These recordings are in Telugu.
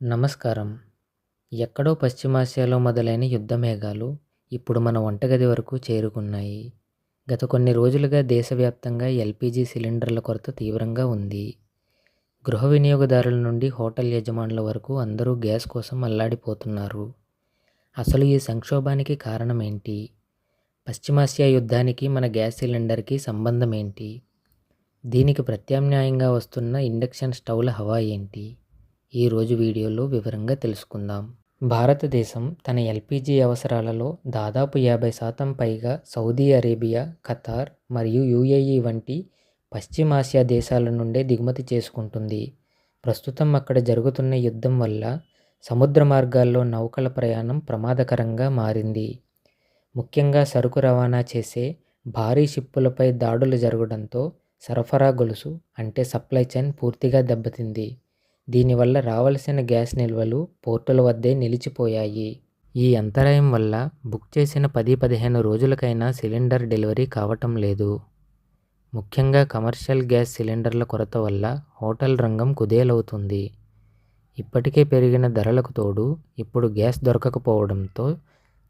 నమస్కారం. ఎక్కడో పశ్చిమాసియాలో మొదలైన యుద్ధ మేఘాలు ఇప్పుడు మన వంటగది వరకు చేరుకున్నాయి. గత కొన్ని రోజులుగా దేశవ్యాప్తంగా ఎల్పీజీ సిలిండర్ల కొరత తీవ్రంగా ఉంది. గృహ వినియోగదారుల నుండి హోటల్ యజమానుల వరకు అందరూ గ్యాస్ కోసం అల్లాడిపోతున్నారు. అసలు ఈ సంక్షోభానికి కారణం ఏంటి? పశ్చిమాసియా యుద్ధానికి మన గ్యాస్ సిలిండర్కి సంబంధం ఏంటి? దీనికి ప్రత్యామ్నాయంగా వస్తున్న ఇండక్షన్ స్టవ్ల హవా ఏంటి? ఈరోజు వీడియోలో వివరంగా తెలుసుకుందాం. భారతదేశం తన ఎల్పీజీ అవసరాలలో దాదాపు 50% పైగా సౌదీ అరేబియా, ఖతార్ మరియు యూఏఈ వంటి పశ్చిమాసియా దేశాల నుండే దిగుమతి చేసుకుంటుంది. ప్రస్తుతం అక్కడ జరుగుతున్న యుద్ధం వల్ల సముద్ర మార్గాల్లో నౌకల ప్రయాణం ప్రమాదకరంగా మారింది. ముఖ్యంగా సరుకు రవాణా చేసే భారీ షిప్పులపై దాడులు జరగడంతో సరఫరా గొలుసు అంటే సప్లై చైన్ పూర్తిగా దెబ్బతింది. దీనివల్ల రావలసిన గ్యాస్ నిల్వలు పోర్టుల వద్దే నిలిచిపోయాయి. ఈ అంతరాయం వల్ల బుక్ చేసిన 10-15 రోజులకైనా సిలిండర్ డెలివరీ కావటం లేదు. ముఖ్యంగా కమర్షియల్ గ్యాస్ సిలిండర్ల కొరత వల్ల హోటల్ రంగం కుదేలవుతుంది. ఇప్పటికే పెరిగిన ధరలకు తోడు ఇప్పుడు గ్యాస్ దొరకకపోవడంతో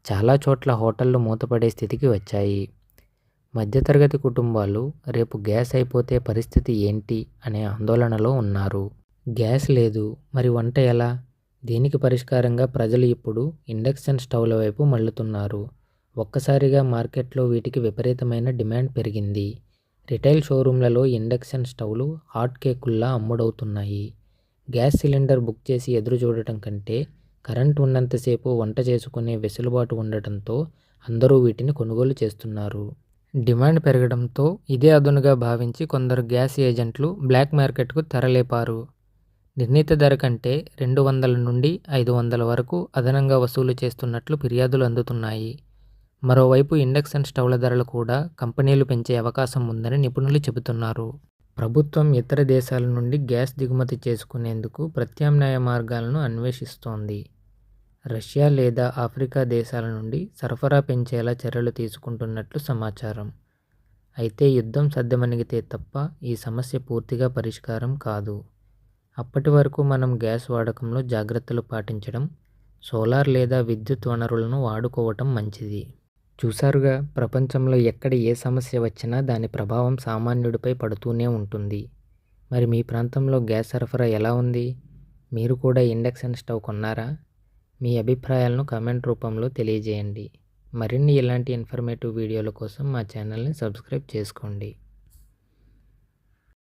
చాలా చోట్ల హోటళ్లు మూతపడే స్థితికి వచ్చాయి. మధ్యతరగతి కుటుంబాలు రేపు గ్యాస్ అయిపోతే పరిస్థితి ఏంటి అనే ఆందోళనలో ఉన్నారు. గ్యాస్ లేదు, మరి వంట ఎలా? దీనికి పరిష్కారంగా ప్రజలు ఇప్పుడు ఇండక్షన్ స్టవ్ల వైపు మళ్లుతున్నారు. ఒక్కసారిగా మార్కెట్లో వీటికి విపరీతమైన డిమాండ్ పెరిగింది. రిటైల్ షోరూంలలో ఇండక్షన్ స్టవ్లు హాట్ కేకుల్లా అమ్ముడవుతున్నాయి. గ్యాస్ సిలిండర్ బుక్ చేసి ఎదురు చూడటం కంటే కరెంట్ ఉన్నంతసేపు వంట చేసుకునే వెసులుబాటు ఉండటంతో అందరూ వీటిని కొనుగోలు చేస్తున్నారు. డిమాండ్ పెరగడంతో ఇదే అదునుగా భావించి కొందరు గ్యాస్ ఏజెంట్లు బ్లాక్ మార్కెట్కు తెరలేపారు. నిర్ణీత ధర కంటే 200 నుండి 500 వరకు అదనంగా వసూలు చేస్తున్నట్లు ఫిర్యాదులు అందుతున్నాయి. మరోవైపు ఇండక్షన్ స్టవ్ల ధరలు కూడా కంపెనీలు పెంచే అవకాశం ఉందని నిపుణులు చెబుతున్నారు. ప్రభుత్వం ఇతర దేశాల నుండి గ్యాస్ దిగుమతి చేసుకునేందుకు ప్రత్యామ్నాయ మార్గాలను అన్వేషిస్తోంది. రష్యా లేదా ఆఫ్రికా దేశాల నుండి సరఫరా పెంచేలా చర్యలు తీసుకుంటున్నట్లు సమాచారం. అయితే యుద్ధం సద్దుమణిగితే తప్ప ఈ సమస్య పూర్తిగా పరిష్కారం కాదు. అప్పటి వరకు మనం గ్యాస్ వాడకంలో జాగ్రత్తలు పాటించడం, సోలార్ లేదా విద్యుత్ వనరులను వాడుకోవటం మంచిది. చూసారుగా, ప్రపంచంలో ఎక్కడ ఏ సమస్య వచ్చినా దాని ప్రభావం సామాన్యుడిపై పడుతూనే ఉంటుంది. మరి మీ ప్రాంతంలో గ్యాస్ సరఫరా ఎలా ఉంది? మీరు కూడా ఇండక్షన్ స్టవ్ కొన్నారా? మీ అభిప్రాయాలను కామెంట్ రూపంలో తెలియజేయండి. మరిన్ని ఇలాంటి ఇన్ఫర్మేటివ్ వీడియోల కోసం మా ఛానల్ని సబ్స్క్రైబ్ చేసుకోండి.